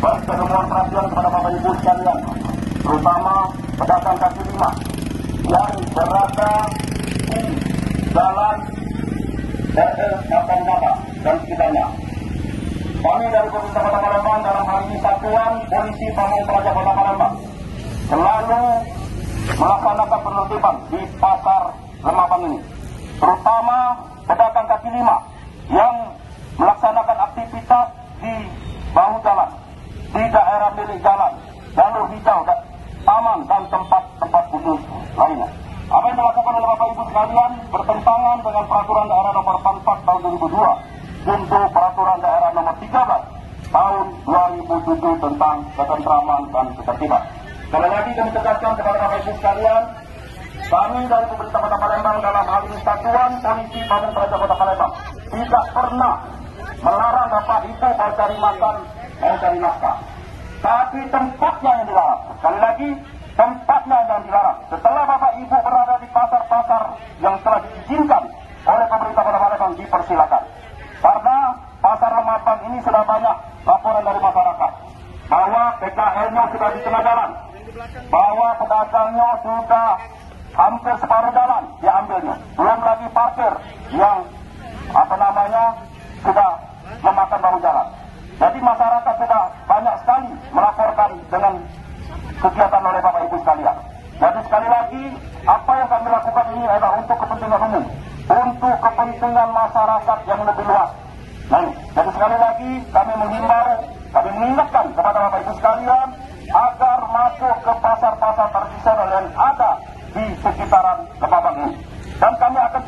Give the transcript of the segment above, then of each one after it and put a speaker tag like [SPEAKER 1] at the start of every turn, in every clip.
[SPEAKER 1] Saya mohon perhatian kepada Bapak Ibu sekalian, terutama pedagang kaki lima yang berada di jalan RL Mata dan sekitarnya. Kami dari Pemerintah Kota Palembang, dalam hal ini Satuan Polisi Pamung Praja Kota Palembang, selalu melaksanakan penertiban di pasar Lemabang ini, terutama pedagang kaki lima yang melaksanakan aktivitas di bahu jalan, di daerah milik jalan, jalur hijau, taman, dan tempat-tempat khusus lainnya. Apa yang dilakukan oleh Bapak Ibu sekalian bertentangan dengan Peraturan Daerah Nomor 44 Tahun 2002 untuk Peraturan Daerah Nomor 13 Tahun 2007 tentang ketentraman dan ketertiban. Sekali lagi kami tegaskan kepada Bapak Ibu sekalian, kami dari Pemerintah Kota Palembang, dalam hal ini Satuan Polisi Pamung Praja Kota Palembang, tidak pernah melarang Bapak Ibu mau cari makan, mau cari nafkah. Tapi tempatnya yang dilarang. Sekali lagi, tempatnya yang dilarang. Setelah Bapak Ibu berada di pasar-pasar yang telah diizinkan oleh Pemerintah Kota Palembang, dipersilakan. Karena pasar Lemabang ini sudah banyak laporan dari masyarakat bahwa PKL-nya sudah di tengah jalan, bahwa pedagangnya sudah hampir separuh jalan diambilnya, belum lagi parkir yang sudah memakan bahu jalan. Jadi masyarakat sudah banyak sekali melaporkan dengan kegiatan oleh Bapak Ibu sekalian. Jadi sekali lagi, apa yang kami lakukan ini adalah untuk kepentingan umum, untuk kepentingan masyarakat yang lebih luas. Nah, jadi sekali lagi kami menghimbau, kami mengingatkan kepada Bapak Ibu sekalian agar masuk ke pasar-pasar tradisional yang ada di sekitaran Lemabang ini. Dan kami akan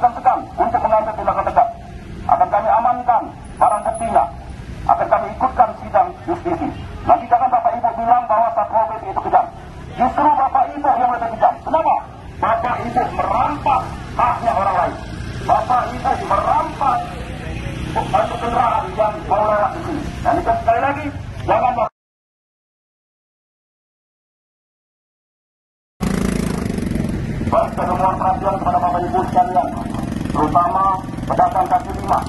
[SPEAKER 1] segan-segan untuk mengambil tindakan tegas. Akan kami amankan barang buktinya. Akan kami ikutkan sidang justisi. Nanti jangan Bapak Ibu bilang bahwa Satpol PP itu kejam. Justru Bapak Ibu yang lebih kejam. Kenapa? Bapak Ibu merampas haknya orang lain. Bapak Ibu merampas untuk kendaraan yang mau lewat di sini. Dan itu sekali lagi, jangan saya mohon perhatian kepada Bapak Ibu sekalian, terutama pedagang kaki lima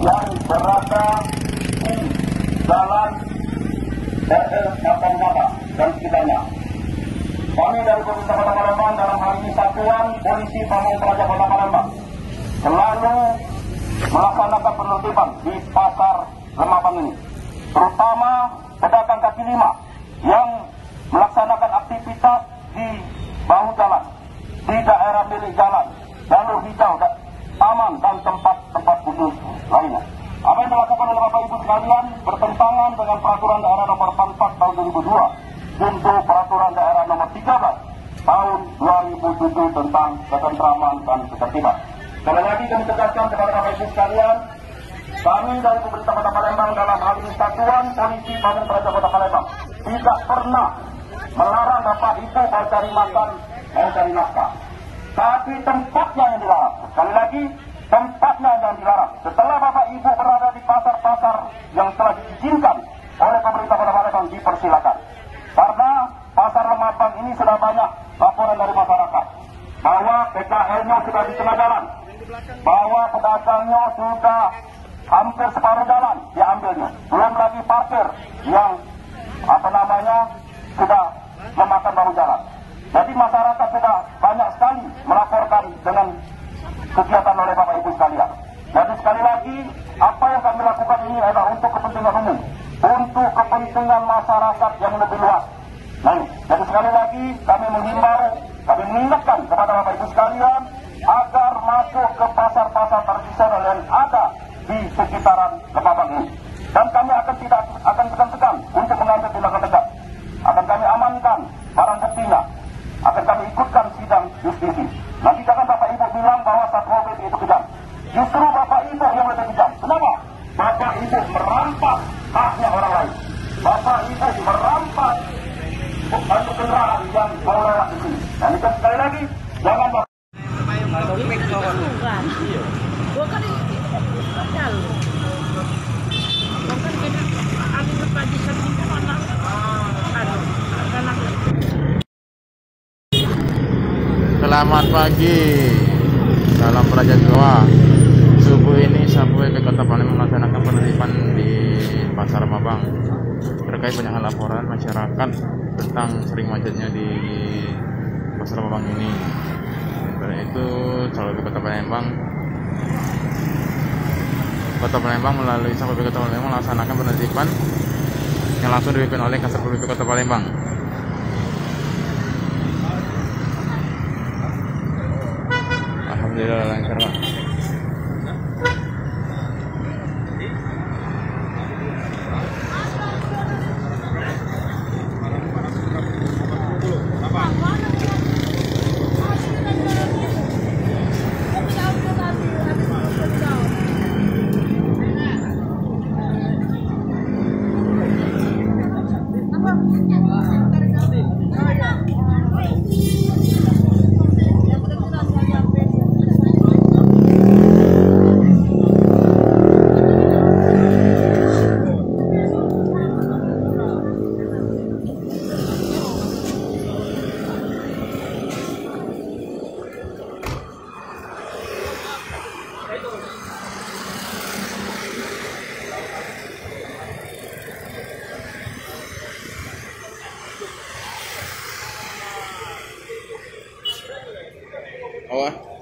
[SPEAKER 1] yang berada di jalan RL Mata dan sekitarnya. Kami dari Pemerintah Kota Palembang, dalam hal ini Satuan Polisi Pamung Praja Kota Palembang, selalu melaksanakan penertiban di pasar Lemabang ini, terutama pedagang kaki lima yang melaksanakan aktivitas di bahu jalan, di daerah milik jalan, jalur hijau, taman, dan tempat-tempat khusus lainnya. Apa yang dilakukan oleh Bapak Ibu sekalian bertentangan dengan Peraturan Daerah Nomor 44 Tahun 2002 untuk Peraturan Daerah Nomor 13 Tahun 2007 tentang ketentraman dan ketertiban. Sekali lagi kami tegaskan kepada Bapak Ibu sekalian, kami dari Pemerintah Kota Palembang, dalam hal ini Satuan Polisi Pamung Praja Kota Palembang, tidak pernah melarang Bapak Ibu mau cari makan, mau cari nafkah. Tapi tempatnya yang dilarang. Sekali lagi, tempatnya yang dilarang. Setelah Bapak Ibu berada di pasar-pasar yang telah diizinkan oleh Pemerintah Kota Palembang, dipersilakan. Karena pasar Lemabang ini sudah banyak laporan dari masyarakat bahwa PKL-nya sudah di tengah jalan, bahwa pedagangnya sudah hampir separuh jalan diambilnya, belum lagi parkir yang sudah memakan bahu jalan. Jadi masyarakat sudah banyak sekali melaporkan dengan kegiatan oleh Bapak Ibu sekalian. Jadi sekali lagi, apa yang kami lakukan ini adalah untuk kepentingan umum, untuk kepentingan masyarakat yang lebih luas. Nah, jadi sekali lagi kami menghimbau, kami mengingatkan kepada Bapak Ibu sekalian agar masuk ke pasar-pasar tradisional yang ada di sekitaran Lemabang ini. Dan kami akan segan-segan untuk mengambil tindakan tegas. Akan kami amankan barang buktinya. Akan kami ikutkan sidang justisi. Nanti jangan Bapak Ibu bilang bahwa Satpol PP itu kejam. Justru Bapak Ibu yang lebih kejam. Kenapa? Bapak Ibu merampas haknya orang lain. Bapak Ibu merampas untuk kendaraan yang mau lewat di sini. Dan itu sekali lagi, jangan Bapak.
[SPEAKER 2] Selamat pagi, salam Praja Tua. Subuh ini Satpol PP Kota Palembang melaksanakan penertiban di Pasar Mabang terkait banyak laporan masyarakat tentang sering macetnya di Pasar Mabang ini. Karena itu Satpol PP Kota Palembang melalui Satpol PP Kota Palembang melaksanakan penertiban yang langsung dipimpin oleh Kasatpol PP Kota Palembang. Alhamdulillah lancar, Pak. Oh.